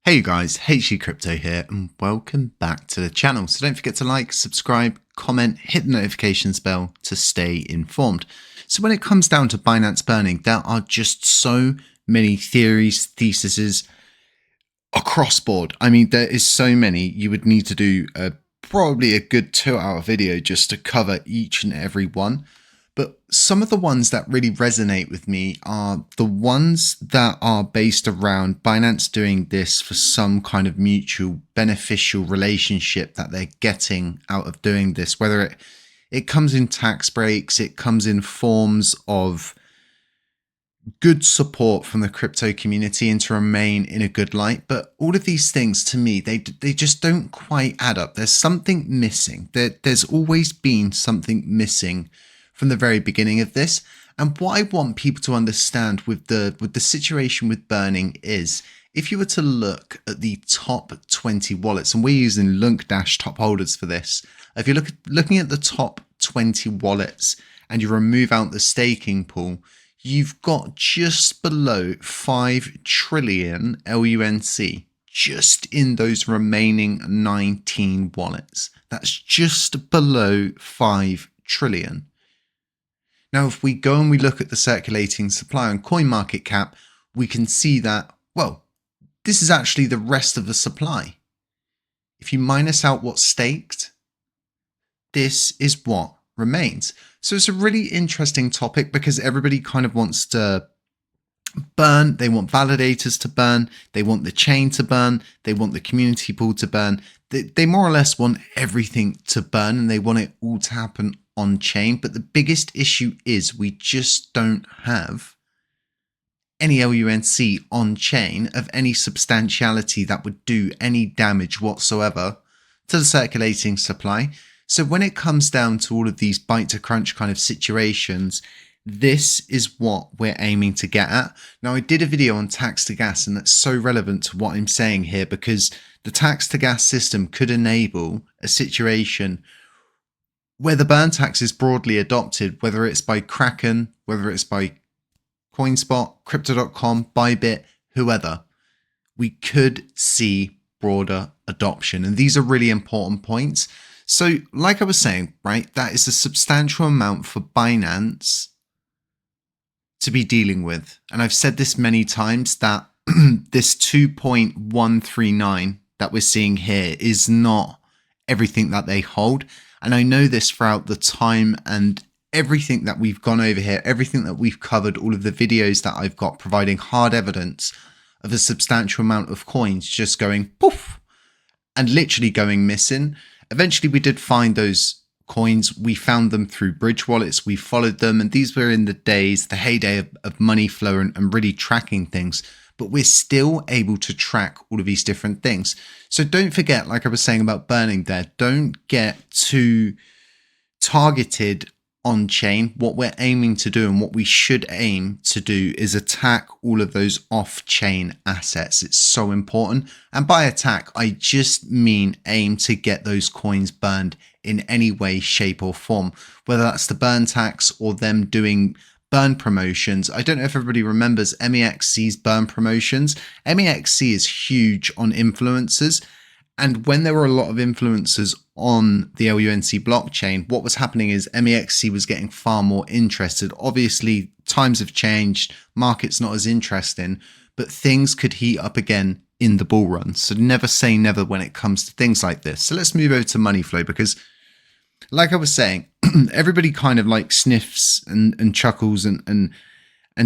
Hey guys, HappyCattyCrypto here and welcome back to the channel. So don't forget to like, subscribe, comment, hit the notifications bell to stay informed. So when it comes down to Binance burning, there are just so many theories, theses across board. I mean, there is so many. You would need to do probably a good 2-hour video just to cover each and every one. But some of the ones that really resonate with me are the ones that are based around Binance doing this for some kind of mutual beneficial relationship that they're getting out of doing this, whether it comes in tax breaks, it comes in forms of good support from the crypto community and to remain in a good light. But all of these things to me, they just don't quite add up. There's something missing. There's always been something missing from the very beginning of this. And what I want people to understand with the situation with burning is, if you were to look at the top 20 wallets, and we're using LUNC top holders for this, if you're looking at the top 20 wallets and you remove out the staking pool, you've got just below 5 trillion LUNC just in those remaining 19 wallets. That's just below 5 trillion. Now, if we go and we look at the circulating supply on CoinMarketCap, we can see that, well, this is actually the rest of the supply. If you minus out what's staked, this is what remains. So it's a really interesting topic because everybody kind of wants to burn. They want validators to burn. They want the chain to burn. They want the community pool to burn. They more or less want everything to burn, and they want it all to happen on chain. But the biggest issue is we just don't have any LUNC on chain of any substantiality that would do any damage whatsoever to the circulating supply. So when it comes down to all of these bite to crunch kind of situations, this is what we're aiming to get at. Now, I did a video on tax to gas, and that's so relevant to what I'm saying here, because the tax to gas system could enable a situation where the burn tax is broadly adopted, whether it's by Kraken, whether it's by CoinSpot, Crypto.com, Bybit, whoever. We could see broader adoption. And these are really important points. So like I was saying, right, that is a substantial amount for Binance to be dealing with. And I've said this many times that this 2.139 that we're seeing here is not everything that they hold. And I know this throughout the time and everything that we've gone over here, everything that we've covered, all of the videos that I've got providing hard evidence of a substantial amount of coins just going poof and literally going missing. Eventually we did find those coins. We found them through bridge wallets. We followed them, and these were in the heyday of money flow and really tracking things. But we're still able to track all of these different things. So don't forget, like I was saying about burning there, don't get too targeted on chain. What we're aiming to do and what we should aim to do is attack all of those off-chain assets. It's so important. And by attack, I just mean aim to get those coins burned in any way, shape or form, whether that's the burn tax or them doing burn promotions. I don't know if everybody remembers MEXC's burn promotions. MEXC is huge on influencers. And when there were a lot of influencers on the LUNC blockchain, what was happening is MEXC was getting far more interested. Obviously, times have changed. Market's not as interesting, but things could heat up again in the bull run. So never say never when it comes to things like this. So let's move over to money flow, because like I was saying, everybody kind of like sniffs and chuckles and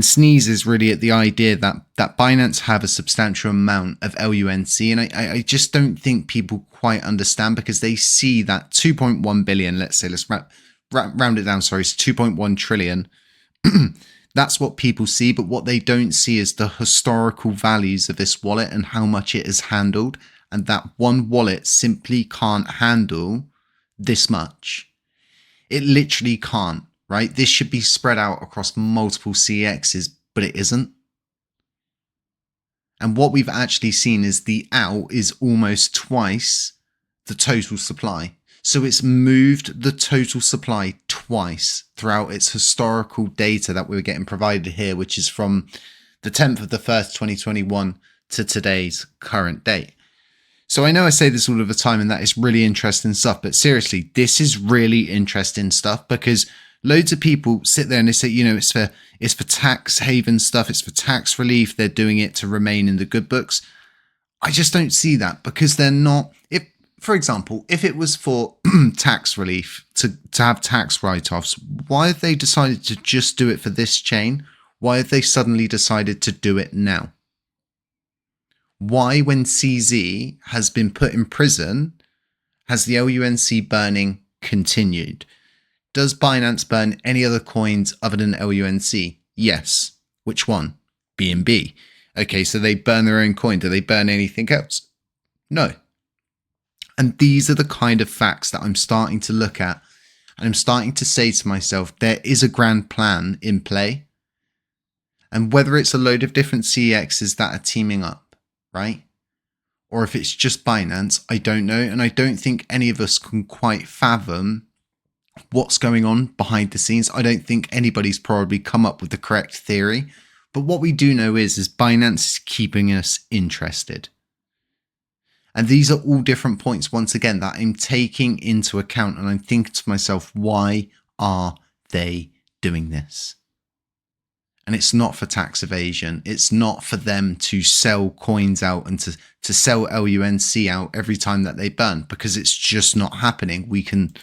sneezes really at the idea that Binance have a substantial amount of LUNC. And I just don't think people quite understand, because they see that 2.1 billion, let's say, let's round it down, sorry, it's 2.1 trillion. That's what people see, but what they don't see is the historical values of this wallet and how much it has handled. And that one wallet simply can't handle this much. It literally can't, right? This should be spread out across multiple CEXs, but it isn't. And what we've actually seen is the out is almost twice the total supply. So it's moved the total supply twice throughout its historical data that we were getting provided here, which is from the 10th of the 1st, 2021 to today's current date. So I know I say this all of the time and that is really interesting stuff, but seriously, this is really interesting stuff because loads of people sit there and they say, you know, it's for tax haven stuff. It's for tax relief. They're doing it to remain in the good books. I just don't see that because they're not. If, for example, if it was for tax relief to have tax write-offs, why have they decided to just do it for this chain? Why have they suddenly decided to do it now? Why, when CZ has been put in prison, has the LUNC burning continued? Does Binance burn any other coins other than LUNC? Yes. Which one? BNB. Okay, so they burn their own coin. Do they burn anything else? No. And these are the kind of facts that I'm starting to look at. And I'm starting to say to myself, there is a grand plan in play. And whether it's a load of different CEXs that are teaming up, right? Or if it's just Binance, I don't know. And I don't think any of us can quite fathom what's going on behind the scenes. I don't think anybody's probably come up with the correct theory. But what we do know is Binance is keeping us interested. And these are all different points, once again, that I'm taking into account. And I'm thinking to myself, why are they doing this? And it's not for tax evasion. It's not for them to sell coins out and to sell LUNC out every time that they burn, because it's just not happening. We can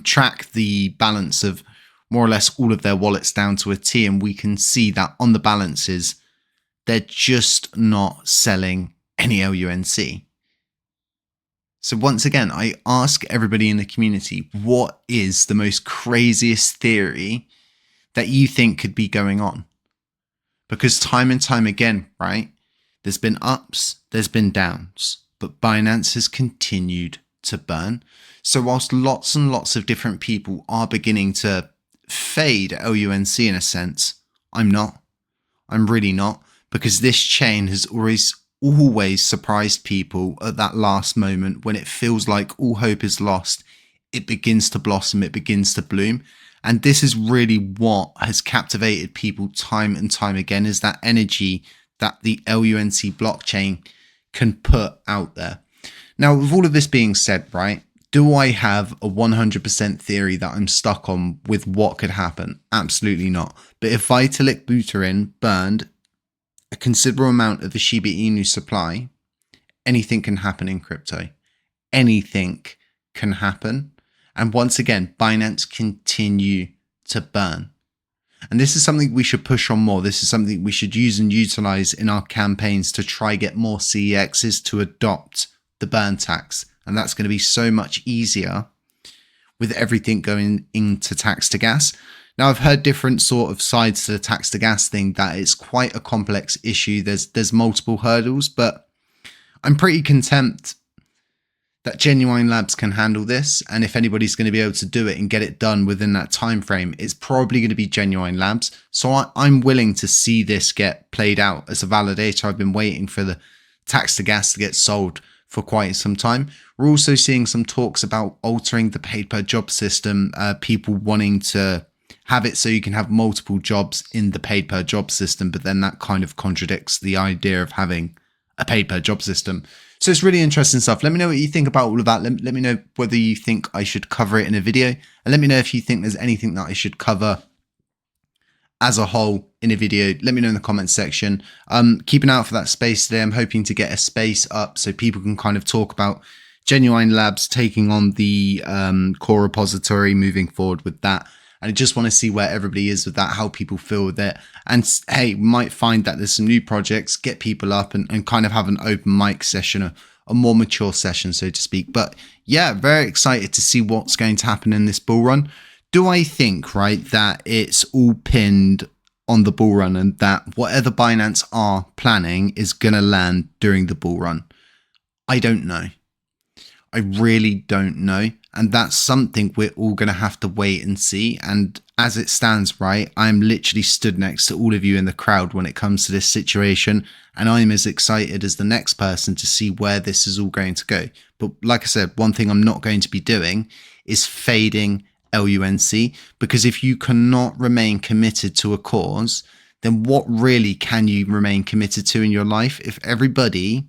track the balance of more or less all of their wallets down to a T, and we can see that on the balances, they're just not selling any LUNC. So once again, I ask everybody in the community, what is the most craziest theory that you think could be going on? Because time and time again, right, there's been ups, there's been downs, but Binance has continued to burn. So whilst lots and lots of different people are beginning to fade LUNC in a sense, I'm not. I'm really not, because this chain has always surprised people at that last moment when it feels like all hope is lost. It begins to blossom, it begins to bloom. And this is really what has captivated people time and time again, is that energy that the LUNC blockchain can put out there. Now, with all of this being said, right, do I have a 100% theory that I'm stuck on with what could happen? Absolutely not. But if Vitalik Buterin burned a considerable amount of the Shiba Inu supply, anything can happen in crypto. Anything can happen. And once again, Binance continue to burn. And this is something we should push on more. This is something we should use and utilize in our campaigns to try get more CEXs to adopt the burn tax. And that's going to be so much easier with everything going into tax to gas. Now, I've heard different sort of sides to the tax to gas thing, that it's quite a complex issue. There's multiple hurdles, but I'm pretty content that Genuine Labs can handle this. And if anybody's going to be able to do it and get it done within that time frame, it's probably going to be Genuine Labs. So I'm willing to see this get played out as a validator. I've been waiting for the tax to gas to get solved for quite some time. We're also seeing some talks about altering the paid per job system, people wanting to have it so you can have multiple jobs in the paid per job system, but then that kind of contradicts the idea of having a paid per job system. So it's really interesting stuff. Let me know what you think about all of that. Let me know whether you think I should cover it in a video, and let me know if you think there's anything that I should cover as a whole in a video. Let me know in the comments section. Keep an eye out for that space today. I'm hoping to get a space up so people can kind of talk about Genuine Labs taking on the core repository, moving forward with that. And I just want to see where everybody is with that, how people feel with it. And hey, we might find that there's some new projects, get people up and kind of have an open mic session, a more mature session, so to speak. But yeah, very excited to see what's going to happen in this bull run. Do I think, right, that it's all pinned on the bull run and that whatever Binance are planning is going to land during the bull run? I don't know. I really don't know. And that's something we're all going to have to wait and see. And as it stands, right, I'm literally stood next to all of you in the crowd when it comes to this situation. And I'm as excited as the next person to see where this is all going to go. But like I said, one thing I'm not going to be doing is fading LUNC, because if you cannot remain committed to a cause, then what really can you remain committed to in your life? If everybody,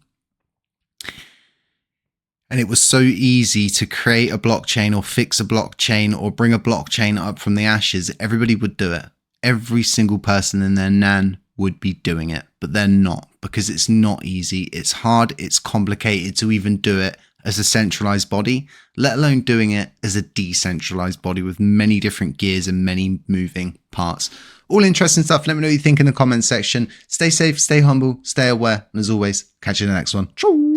and it was so easy to create a blockchain or fix a blockchain or bring a blockchain up from the ashes, everybody would do it. Every single person and their nan would be doing it, but they're not, because it's not easy. It's hard. It's complicated to even do it as a centralized body, let alone doing it as a decentralized body with many different gears and many moving parts. All interesting stuff. Let me know what you think in the comments section. Stay safe, stay humble, stay aware, and as always, catch you in the next one. Ciao.